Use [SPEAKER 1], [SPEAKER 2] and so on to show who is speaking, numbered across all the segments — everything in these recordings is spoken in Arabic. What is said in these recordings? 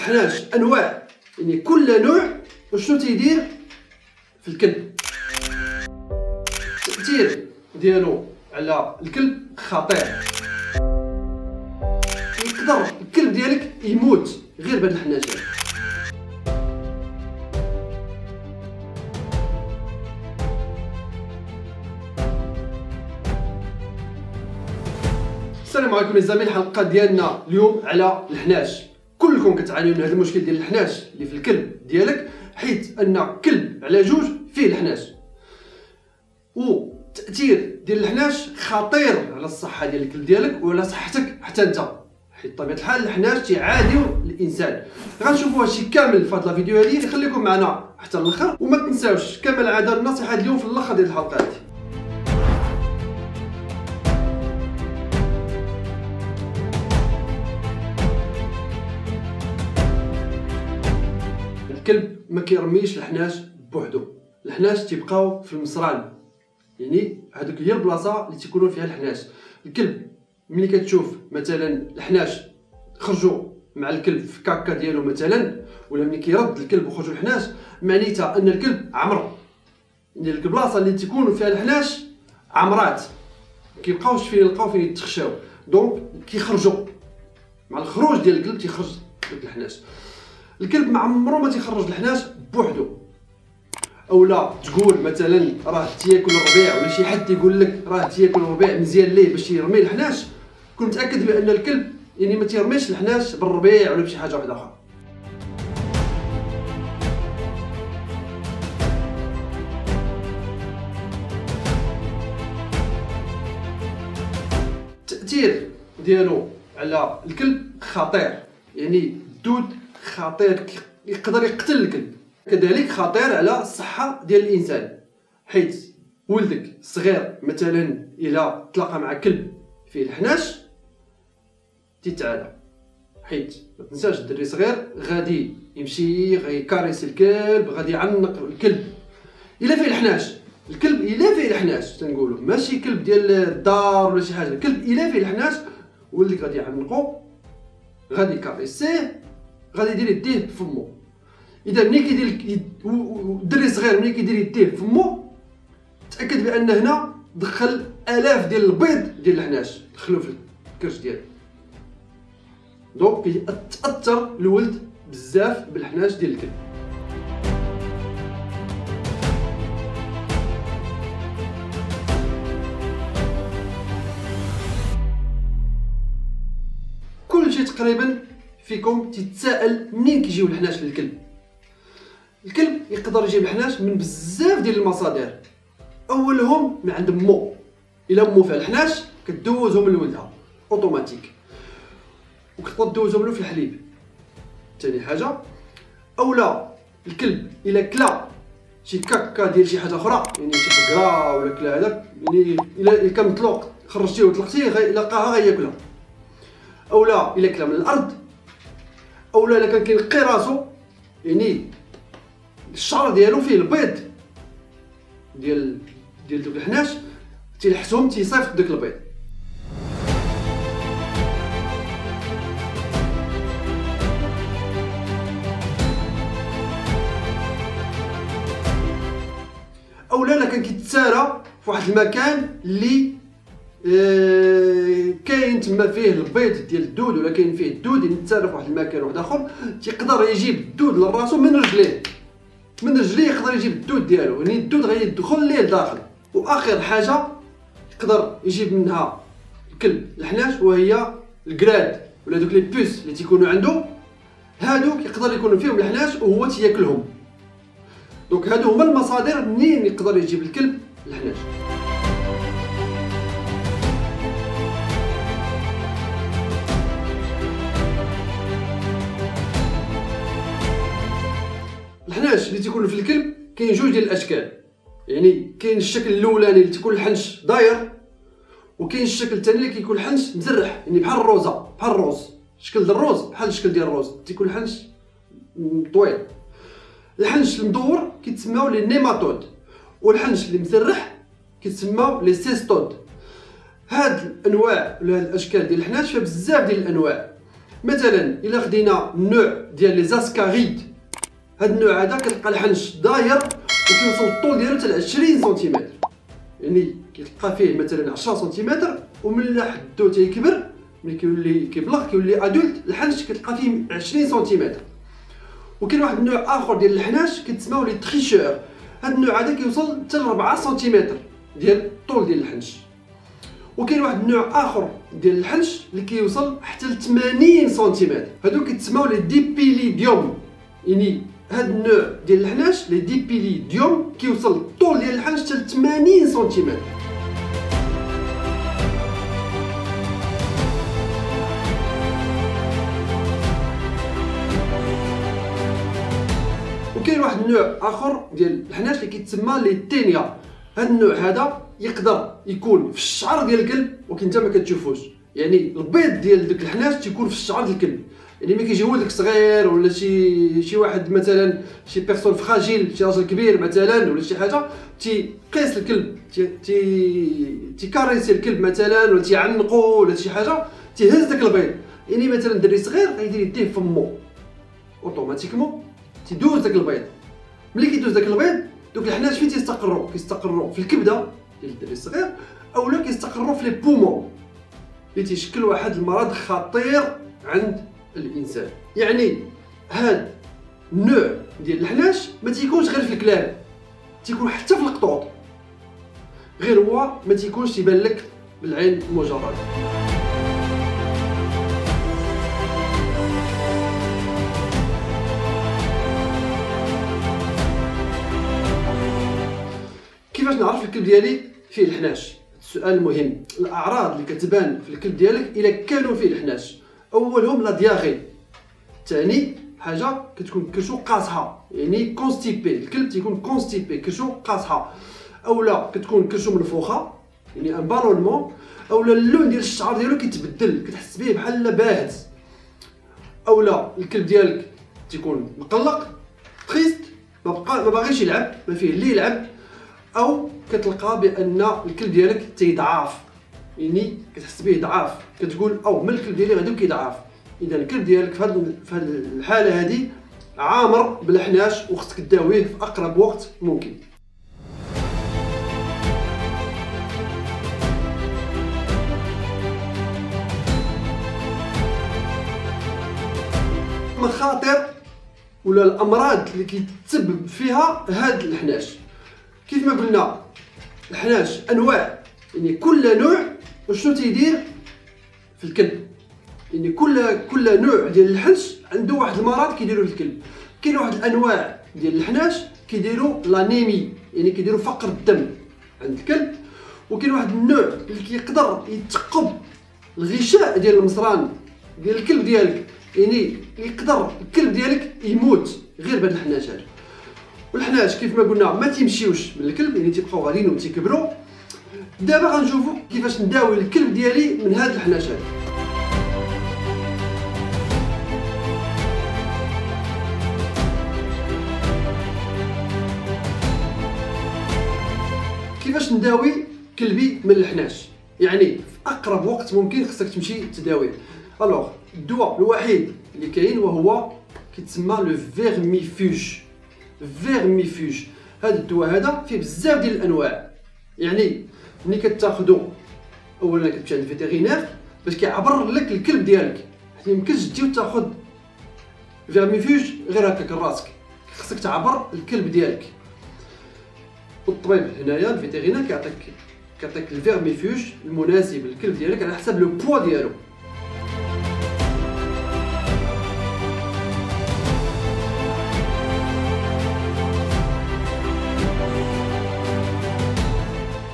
[SPEAKER 1] الحناش انواع، يعني كل نوع وشنو تيدير في الكلب. التأثير ديالو على الكلب خطير، يقدر الكلب ديالك يموت غير بهاد الحناشات. السلام عليكم الزميل. الحلقه ديالنا اليوم على الحناش. كلكم كتعانيو من هذا المشكل ديال الحناش اللي في الكلب ديالك، حيت ان كلب على جوج فيه الحناش، والتاثير ديال الحناش خطير على الصحه ديال الكلب ديالك وعلى صحتك حتى انت، حيت بطبيعه الحال الحناش تيعاديو الانسان. غنشوفوا هادشي كامل في هاد الفيديو هادي، خليكم معنا حتى الاخر، وما تنساوش كما العاده النصيحه اليوم في الاخر ديال الحلقه هادي. الكلب ما كيرميش الحناش بوحدو، الحناش تيبقاو في المصران، يعني هذوك هي البلاصه اللي تيكونوا فيها الحناش. الكلب ملي كتشوف مثلا الحناش خرجوا مع الكلب في كاكا ديالو مثلا، ولا ملي كيرد الكلب وخرجوا الحناش، معنيتها ان الكلب عمر، يعني البلاصه اللي تيكونوا فيها الحناش عمرات، ما كيبقاوش فين يلقاو فين يتخشاو، دونك كيخرجوا. مع الخروج ديال الكلب تيخرج داك الحناش. الكلب ما عمرو ما تيخرج الحناش بوحدو، اولا تقول مثلا راه تياكل الربيع، ولا شي حد يقول لك راه تياكل الربيع مزيان ليه باش يرمي الحناش، كون متاكد بان الكلب يعني ما تيرميش الحناش بالربيع ولا بشي حاجه واحده اخرى. التاثير ديالو على الكلب خطير، يعني الدود خطير، يقدر يقتل الكلب. كذلك خطير على الصحه ديال الانسان، حيت ولدك الصغير مثلا الا تلاقى مع كلب فيه الحناش تيتعالى، حيت ما تنساش الدري صغير غادي يمشي غيكاريس الكلب، غادي يعنق الكلب الا فيه الحناش. الكلب الا فيه الحناش تنقولوا ماشي كلب ديال الدار ولا شي حاجه، الكلب الا فيه الحناش ولدك غادي يعنقو، غادي يكاريسيه، غادي يدير يديه بفمو. اذا ملي كيدير الدري صغير ملي كيدير يديه بفمو، تاكد بان هنا دخل الاف ديال البيض ديال الحناش دخلوا في الكرش ديالو، دونك كيتاثر الولد بزاف بالحناش ديال الكلب. كلشي تقريبا فيكم تتساءل منين كيجيو الحناش للكلب. الكلب يقدر يجيب الحناش من بزاف ديال المصادر، اولهم من عند مو، الا مو فيها الحناش كدوزهم لولدها اوتوماتيك، وكتقدر دوزهم له في الحليب. ثاني حاجه، اولا الكلب الا كلا شي كاكا ديال شي حاجه اخرى، يعني شي بقره ولا كلا هذاك، يعني الا كان مطلوق خرجتيه وطلقتيه غيلقاها غياكلها، اولا الا كلا من الارض، اولا الا كان كينقي راسو، يعني الشعر ديالو فيه البيض ديال دوك الحناش، تيلحسهم تيصيفط داك البيض. اولا الا كان كيتسارى في واحد المكان اللي كاين تما فيه البيض ديال الدود، ولا كاين فيه الدود، يعني تسارى في واحد المكان واحد اخر، تيقدر يجيب الدود لراسو من رجليه، من رجليه يقدر يجيب الدود ديالو، يعني الدود غيدخل ليه لداخل. واخر حاجه يقدر يجيب منها الكلب الحناش وهي الكراد، ولا دوك لي بوس اللي تيكونوا عنده، هادوك يقدر يكونوا فيهم الحناش وهو تياكلهم. دونك هادو هما المصادر منين يقدر يجيب الكلب الحناش. الحناش اللي تيكون في الكلب كاين جوج ديال الاشكال، يعني كاين الشكل الاولاني اللي تيكون الحنش داير، وكاين الشكل الثاني اللي كيكون الحنش مزرح، يعني بحال الروزه، بحال الروز، الشكل ديال الروز بحال الشكل ديال الروز، تيكون الحنش طويل. الحنش المدور كيتسماو لي نيماتود، والحنش اللي مزرح كيتسماو لي سيستود. هاد الانواع ولا هاد الاشكال ديال الحناش فيها بزاف ديال الانواع. مثلا الا خدينا النوع ديال لي زاسكاريد، هاد النوع هذا كتلقى الحنش داير وكيوصل الطول ديالو حتى ل 20 سنتيمتر، يعني كتلقى فيه مثلا 10 سنتيمتر، ومن حدو تيكبر ملي كيولي كيبلغ كيولي ادولت الحنش كتلقى فيه 20 سنتيمتر. وكاين واحد النوع اخر ديال الحناش كيتسماو لي تريشور، هاد النوع هذا كيوصل حتى ل 4 سنتيمتر ديال الطول ديال الحنش. وكاين واحد النوع اخر ديال الحنش اللي كيوصل حتى ل 80 سنتيمتر، هادو كيتسماو لي ديبيليديوم. يعني هاد النوع ديال الحناش لي ديبيليديوم كيوصل الطول ديال الحنش حتى ل 80 سنتيمتر. وكاين واحد النوع اخر ديال الحناش اللي كيتسمى لي تينيا، هاد النوع هذا يقدر يكون في الشعر ديال الكلب ولكن انت ما كتشوفوش، يعني البيض ديال داك الحناش تيكون في الشعر ديال الكلب. يعني ملي كيجي ولدك صغير ولا شي واحد مثلا شي بيرسون فراجيل، شي راجل كبير مثلا ولا شي حاجه، تيقيس الكلب تيكاريسي الكلب مثلا ولا تيعنقو ولا شي حاجه، تيهز داك البيض. يعني مثلا دري صغير غيدير يديه في فمو اوتوماتيكمون تيدوز داك البيض. ملي كيدوز داك البيض دوك الحناش فين كيستقروا في الكبده ديال الدري الصغير، اولا كيستقروا في لي بومون اللي تيشكل واحد المرض خطير عند الانسان. يعني هاد النوع ديال الحناش ما تيكونش غير في الكلاب، تيكون حتى في القطوط، غير هو ما تيكونش تيبان لك بالعين المجرده. كيفاش نعرف الكلب ديالي فيه الحناش؟ السؤال مهم. الاعراض اللي كتبان في الكلب ديالك الا كانوا فيه الحناش، اولهم لا دياغي، ثاني حاجه كتكون كرشو قاصحه، يعني كونستيبي، الكلب تيكون كونستيبي كرشو قاصحه، اولا كتكون كرشو منفوخه يعني ان بالونمون، اولا اللون ديال الشعر ديالو كيتبدل كتحس به بحال باهت، اولا الكلب ديالك تيكون مقلق تريست ما باغيش يلعب، ما فيه اللي يلعب، او كتلقى بان الكلب ديالك تيضعاف، يعني كتحس به ضعاف، كتقول او من الكلب ديالي غادي كيضعاف. اذا الكلب ديالك في هذه الحاله هذه عامر بالحناش وخصك تداويه في اقرب وقت ممكن. المخاطر ولا الامراض اللي كيتسبب فيها هذا الحناش، كيف ما قلنا الحناش انواع، يعني كل نوع وشنو تيدير في الكلب، يعني كل نوع ديال الحنش عنده واحد المرض كيديروا للكلب. كاين واحد الانواع ديال الحناش كيديروا لانيمي، يعني كيديروا فقر الدم عند الكلب. وكاين واحد النوع اللي كيقدر يتقب الغشاء ديال المصران ديال الكلب ديالك، يعني يقدر الكلب ديالك يموت غير بهذا الحناش هذا. والحناش كيف ما قلنا ما تيمشيوش من الكلب، يعني تيبقاو غاديين وتيكبروا. دابا غنشوفوا كيفاش نداوي الكلب ديالي من هذا الحناش هذا. كيفاش نداوي كلبي من الحناش؟ يعني في اقرب وقت ممكن خصك تمشي تداويه. الوغ الدواء الوحيد اللي كاين وهو كيتسمى لو فيرميفوج. هذا الدواء هذا فيه بزاف ديال الانواع، يعني ملي كتاخذو اولا كتمشي عند الفيتيرينير باش كيعبر لك الكلب ديالك، حيت ميمكنش تجي وتاخذ فيرميفوج غير هكاك راسك، خصك تعبر الكلب ديالك. والطبيب هنايا الفيتيرينير كيعطيك الفيرميفوج المناسب للكلب ديالك على حسب لو بوا ديالو.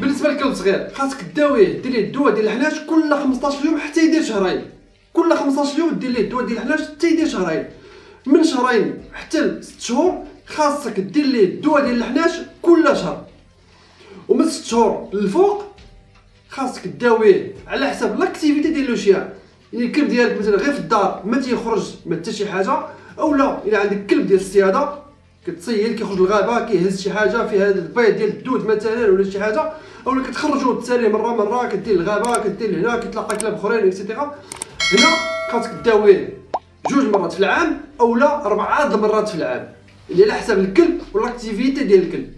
[SPEAKER 1] بالنسبه للكلب صغير خاصك داويه، دير ليه الدواء ديال الحناش كل 15 يوم حتى يدير شهرين، كل 15 يوم دير ليه الدواء ديال الحناش حتى يدير شهرين. من شهرين حتى ل 6 شهور خاصك دير ليه الدواء ديال الحناش كل شهر. ومن 6 شهور للفوق خاصك داويه على حسب لاكتيفيتي ديال لو شيان، يعني الكلب ديالك مثلا غير في الدار ما تيخرج ما حتى شي حاجه، اولا الا عندك كلب ديال الصياده كتصيد كيخرج للغابه كيهز شي حاجه فيها هذا البيض ديال الدود مثلا ولا شي حاجه، اولا كتخرجوا تسالي مره كدير للغابه كدير لهنا كتلاقى كلاب اخرين اكسيتيرا. هنا خاصك داويه 2 مرات في العام اولا 4 المرات في العام، اللي على حسب الكلب والاكتيفيتي ديال الكلب.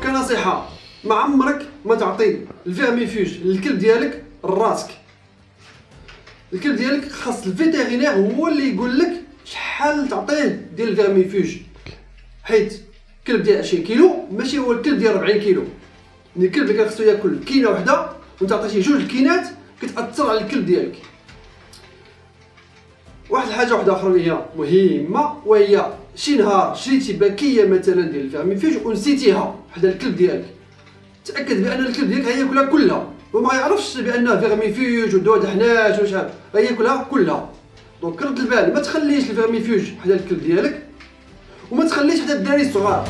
[SPEAKER 1] كنصيحه، ما عمرك ما تعطي الفيرميفوج للكلب ديالك راسك. الكلب ديالك خاص الفيتيرينير هو اللي يقول لك شحال تعطيه ديال الفيرميفوج، حيت الكلب ديال 20 كيلو ماشي هو الكلب ديال 40 كيلو. الكلب اللي خصو ياكل كينه وحده وانت عطيتيه 2 كينات كتاثر على الكلب ديالك. واحد الحاجه واحده اخرى اللي هي مهمه، وهي شي نهار شريتي باكيه مثلا ديال الفيرميفوج ونسيتيها حدا الكلب ديالك، تاكد بان الكلب ديالك غياكلها كلها وما يعرفش بانها فيرميفوج ودود حناش وشحال، غياكلها كلها. دونك رد البال، ما تخليش الفيرميفوج حدا الكلب ديالك وما تخليش حدا الدراري الصغار.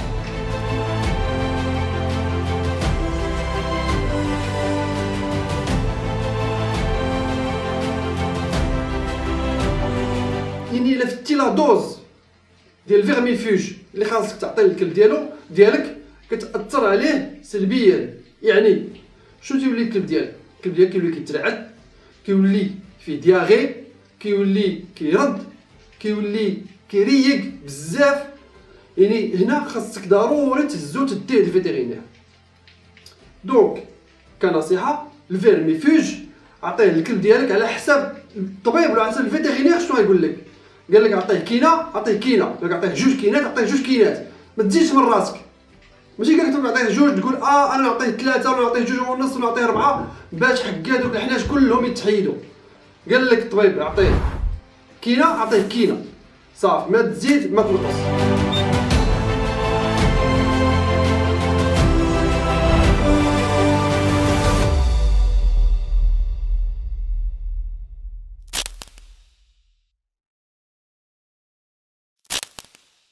[SPEAKER 1] يعني الا فتي لا دوز ديال الفيرميفوج اللي خاصك تعطي للكلب ديالك كتاثر عليه سلبيا. يعني شنو تيولي الكلب ديالك؟ الكلب ديالك كيولي كيترعد، كيولي فيه دياغي، كيولي كيرد، كيولي كيريق بزاف. يعني هنا خاصك ضروري تهزو تديه للفيتيرينير. دونك كنصيحه، الفيرميفوج عطيه للكلب ديالك على حساب الطبيب ولا على حساب الفيتيرينير. شنو غايقول لك؟ قال لك عطيه كينه عطيه كينه، قال لك عطيه 2 كينات عطيه 2 كينات، ما تزيدش من راسك. ماشي قال لك تعطيه 2 تقول انا نعطيه 3 ولا نعطيه 2 ونص ولا نعطيه 4 باش حكا دوك الحناش كلهم يتحيدوا. قال لك الطبيب عطيه كينه عطيه كينه، صافي، ما تزيد ما تنقص.